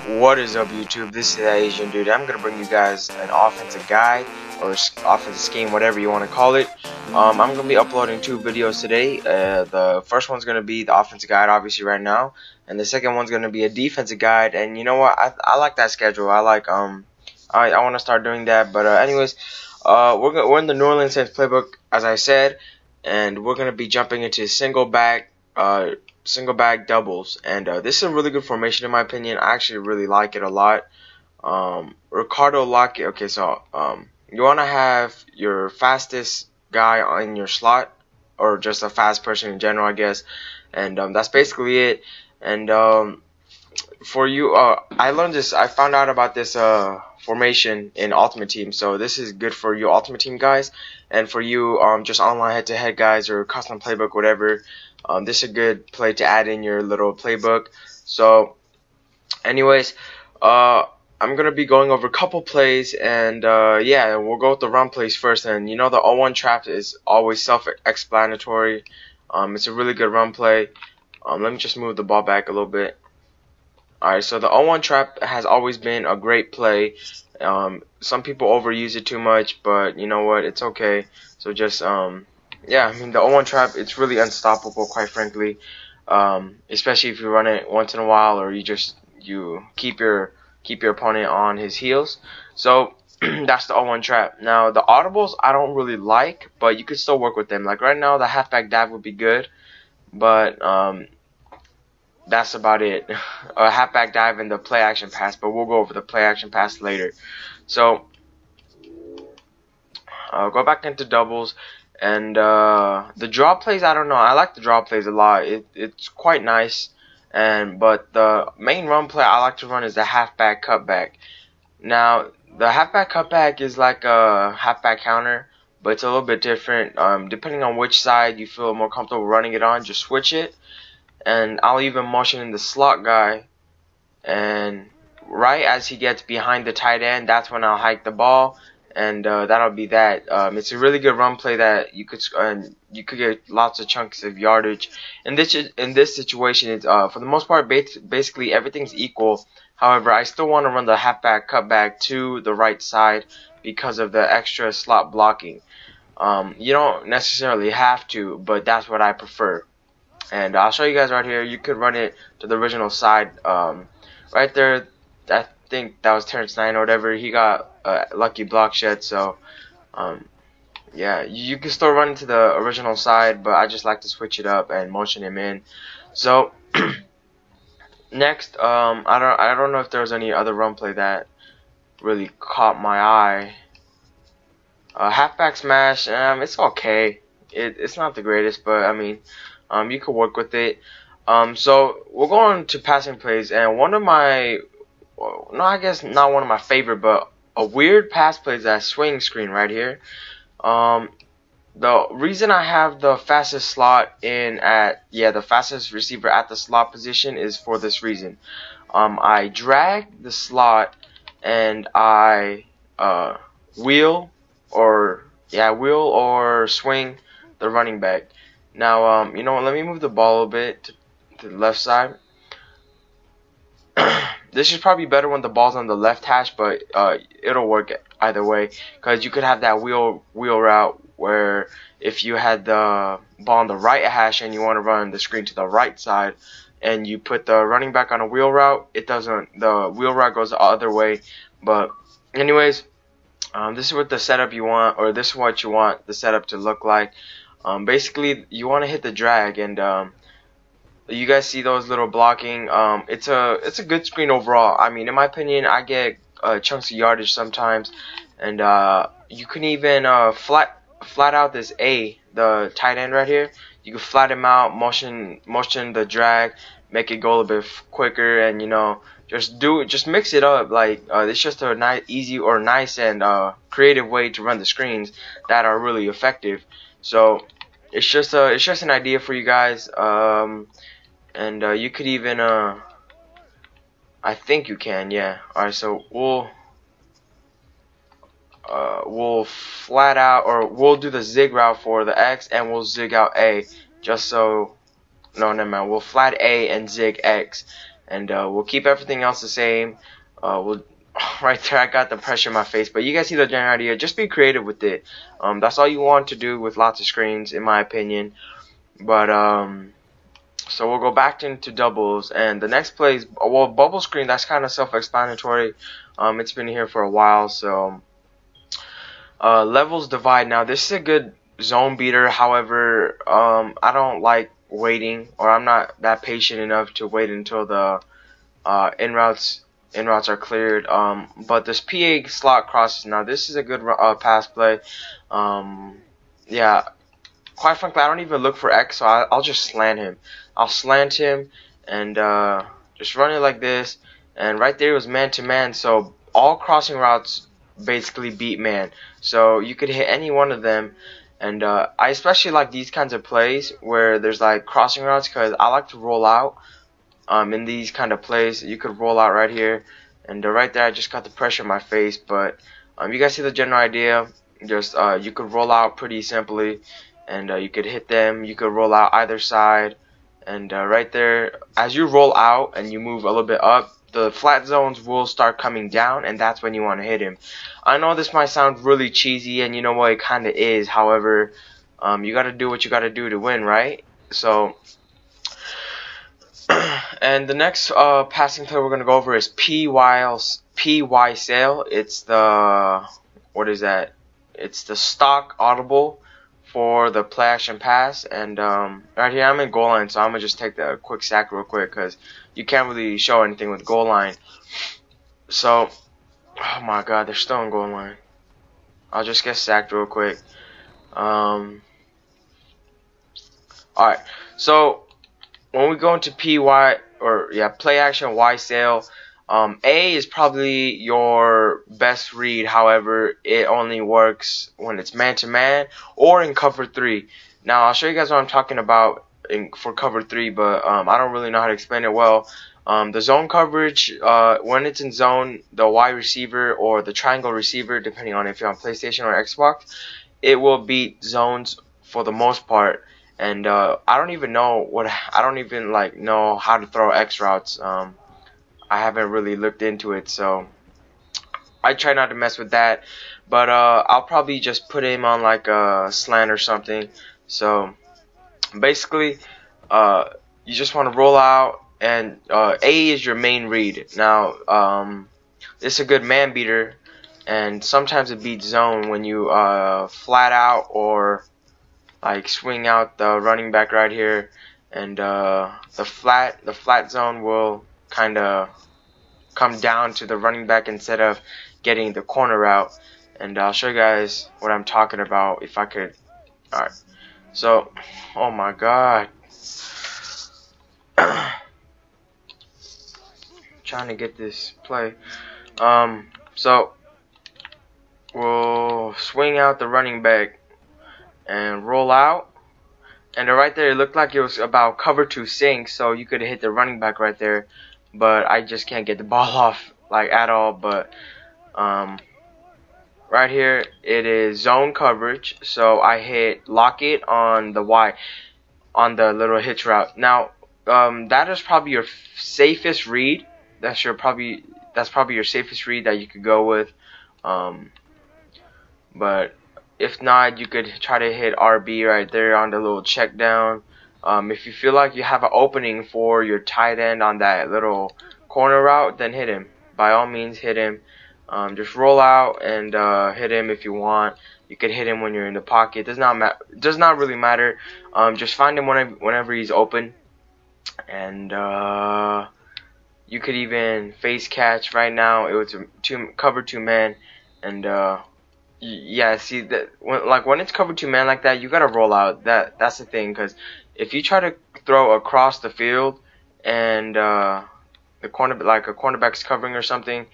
What is up, YouTube? This is the Asian dude. I'm gonna bring you guys an offensive guide or offensive scheme, whatever you want to call it. I'm gonna be uploading two videos today. The first one's gonna be the offensive guide, obviously right now, and the second one's gonna be a defensive guide. And you know what? I like that schedule. I want to start doing that. But anyways, we're in the New Orleans Saints playbook, as I said, and we're gonna be jumping into single back doubles, and this is a really good formation in my opinion. I actually really like it a lot. Ricardo Lockett. Okay, so you want to have your fastest guy in your slot, or just a fast person in general, I guess, and that's basically it. And for you, I learned this. I found out about this formation in Ultimate Team, so this is good for you Ultimate Team guys, and for you just online head-to-head guys or custom playbook, whatever. This is a good play to add in your little playbook. So, anyways, I'm gonna be going over a couple plays, and yeah, we'll go with the run plays first. And you know, the 0-1 trap is always self-explanatory. It's a really good run play. Let me just move the ball back a little bit. Alright, so the 0-1 trap has always been a great play. Some people overuse it too much, but you know what? It's okay. So just yeah, I mean, the 0-1 trap, it's really unstoppable, quite frankly. Especially if you run it once in a while, or you keep your opponent on his heels. So that's the 0-1 trap. Now the audibles I don't really like, but you could still work with them. Like right now, the halfback dive would be good, but that's about it. A halfback dive and the play action pass, but we'll go over the play action pass later. So go back into doubles. And the draw plays, I don't know. I like the draw plays a lot. It's quite nice. But the main run play I like to run is the halfback cutback. Now, the halfback cutback is like a halfback counter, but it's a little bit different. Depending on which side you feel more comfortable running it on, just switch it. And I'll even motion in the slot guy. And right as he gets behind the tight end, that's when I'll hike the ball. And that'll be that. It's a really good run play that you could get lots of chunks of yardage. In this situation, it's for the most part basically everything's equal. However, I still want to run the halfback cutback to the right side because of the extra slot blocking. You don't necessarily have to, but that's what I prefer. And I'll show you guys right here. You could run it to the original side. Right there, I think that was Terrence 9 or whatever. He got a lucky block shed, so yeah, you can still run to the original side, but I just like to switch it up and motion him in. So next, I don't know if there was any other run play that really caught my eye. Halfback Smash, it's okay. It's not the greatest, but I mean, you could work with it. So we'll go on to passing plays, and one of my, no, I guess not one of my favorite, but a weird pass play is that swing screen right here. The reason I have the fastest slot the fastest receiver at the slot position is for this reason. I drag the slot and I wheel or swing the running back. Now you know what, let me move the ball a little bit to the left side. This is probably better when the ball's on the left hash, but it'll work either way, because you could have that wheel route where if you had the ball on the right hash and you want to run the screen to the right side and you put the running back on a wheel route, the wheel route goes the other way. But anyways, this is what the setup you want, or this is what you want the setup to look like. Basically, you want to hit the drag, and you guys see those little blocking. It's a good screen overall. I mean, in my opinion, I get chunks of yardage sometimes, and you can even flat out this the tight end right here. You can flat him out, motion the drag, make it go a little bit quicker, and you know, just mix it up. Like it's just a nice and creative way to run the screens that are really effective. So it's just an idea for you guys. And you could even I think you can, yeah. Alright, so we'll flat out, or we'll do the zig route for the X, and we'll zig out A, just so, no, never mind, we'll flat A and zig X, and we'll keep everything else the same. We'll right there, I got the pressure in my face, but you guys see the general idea. Just be creative with it. That's all you want to do with lots of screens, in my opinion. But so we'll go back into doubles, and the next play is, well, bubble screen. That's kind of self-explanatory. It's been here for a while, so levels divide. Now this is a good zone beater. However, I don't like waiting, or I'm not that patient enough to wait until the in routes are cleared. But this PA slot crosses. Now this is a good pass play. Yeah, quite frankly, I don't even look for X, so I'll just slant him. I'll slant him and just run it like this. And right there it was man to man. So all crossing routes basically beat man. So you could hit any one of them. And I especially like these kinds of plays where there's like crossing routes, because I like to roll out. In these kind of plays, you could roll out right here, and right there I just got the pressure in my face. But you guys see the general idea. Just you could roll out pretty simply, and you could hit them. You could roll out either side, and right there, as you roll out and you move a little bit up, the flat zones will start coming down, and that's when you want to hit him. I know this might sound really cheesy, and you know what, it kind of is. However, you got to do what you got to do to win, right? So and the next passing play we're going to go over is PY sail. It's the, what is that? It's the stock audible for the play action pass. And right here I'm in goal line, so I'm going to just take the quick sack real quick, because you can't really show anything with goal line. So, oh my god, they're still in goal line. I'll just get sacked real quick. Alright, so when we go into PY, or yeah, play action Y sail, A is probably your best read. However, it only works when it's man to man or in cover 3. Now I'll show you guys what I'm talking about for cover 3, but I don't really know how to explain it well. The zone coverage, when it's in zone, the Y receiver or the triangle receiver, depending on if you're on PlayStation or Xbox, it will beat zones for the most part. And I don't even know know how to throw X routes. I haven't really looked into it, so I try not to mess with that. But I'll probably just put him on like a slant or something. So basically, you just want to roll out, and A is your main read. Now, it's a good man beater, and sometimes it beats zone when you flat out or like swing out the running back right here, and the flat zone will kind of come down to the running back instead of getting the corner route. And I'll show you guys what I'm talking about if I could. Alright, so oh my god, trying to get this play. So we'll swing out the running back and roll out, and right there it looked like it was about cover 2 sink, so you could hit the running back right there, but I just can't get the ball off like at all. But right here it is zone coverage, so I hit lock it on the Y, on the little hitch route. Now that is probably your safest read. That's probably your safest read that you could go with. But if not, you could try to hit RB right there on the little check down. If you feel like you have an opening for your tight end on that little corner route, then hit him. By all means, hit him. Just roll out and hit him if you want. You could hit him when you're in the pocket. Does not really matter. Just find him whenever he's open, and you could even face catch. Right now, it was cover 2 man, and yeah, see that when it's cover 2 man like that, you gotta roll out. That's the thing, because if you try to throw across the field and a cornerback's covering or something,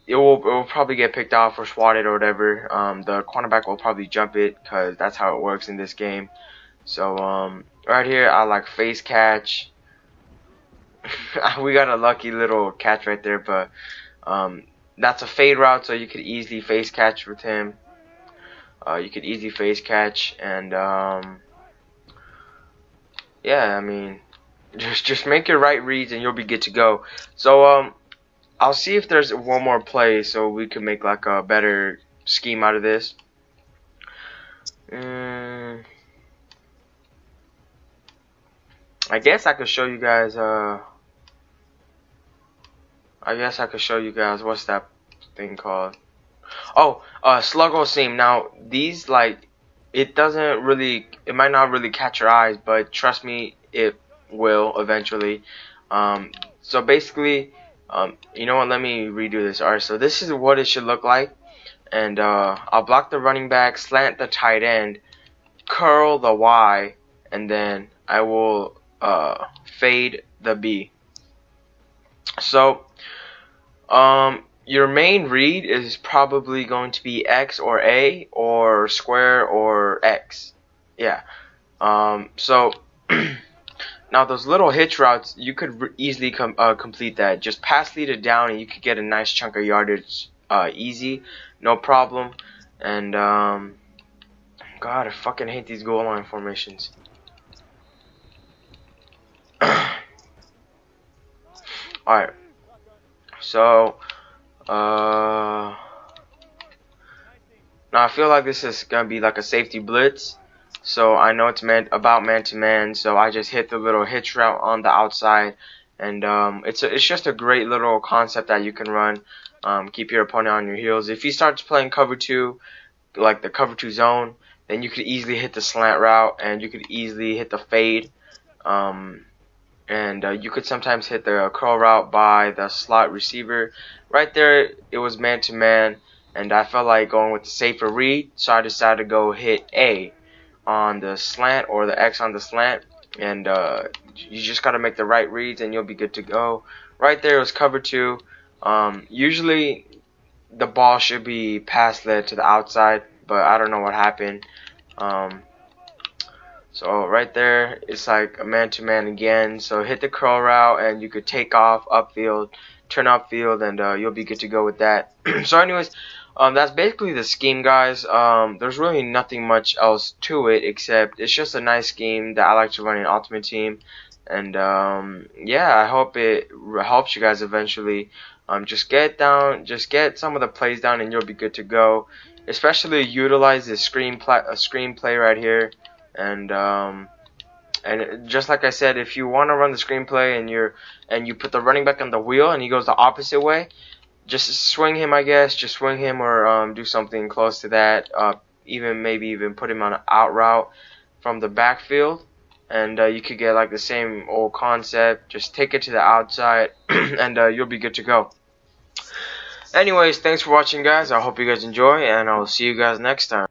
it will probably get picked off or swatted or whatever. The cornerback will probably jump it, because that's how it works in this game. So right here I like face catch. We got a lucky little catch right there, but that's a fade route, so you could easily face catch with him. You could easily face catch, and yeah, I mean, Just make your right reads and you'll be good to go. So I'll see if there's one more play so we can make like a better scheme out of this. I guess I could show you guys what's that thing called? Oh, sluggo seam. Now these, like, it might not really catch your eyes, but trust me, it will eventually. So basically, you know what, let me redo this. Alright, so this is what it should look like. And I'll block the running back, slant the tight end, curl the Y, and then I will fade the B. So your main read is probably going to be X or A or square or X. Yeah. So now those little hitch routes, you could easily complete that. Just pass lead it down and you could get a nice chunk of yardage easy, no problem. And God, I fucking hate these goal line formations. Alright. So now I feel like this is gonna be like a safety blitz, so I know it's about man-to-man, so I just hit the little hitch route on the outside, and it's just a great little concept that you can run. Keep your opponent on your heels. If he starts playing cover 2, like the cover 2 zone, then you could easily hit the slant route, and you could easily hit the fade, and you could sometimes hit the curl route by the slot receiver. Right there, it was man-to-man, and I felt like going with the safer read, so I decided to go hit A on the slant or the X on the slant, and you just gotta make the right reads and you'll be good to go. Right there was cover 2. Usually the ball should be pass led to the outside, but I don't know what happened. So right there, it's like a man-to-man again. So hit the curl route, and you could take off upfield, turn upfield, and you'll be good to go with that. So anyways, that's basically the scheme, guys. There's really nothing much else to it, except it's just a nice scheme that I like to run in Ultimate Team. And yeah, I hope it helps you guys eventually. Just get some of the plays down, and you'll be good to go. Especially utilize this screenplay right here. And just like I said, if you want to run the screenplay and you put the running back on the wheel and he goes the opposite way, just swing him, I guess. Just swing him, or do something close to that. Maybe even put him on an out route from the backfield, and you could get like the same old concept. Just take it to the outside, and you'll be good to go. Anyways, thanks for watching, guys. I hope you guys enjoy, and I will see you guys next time.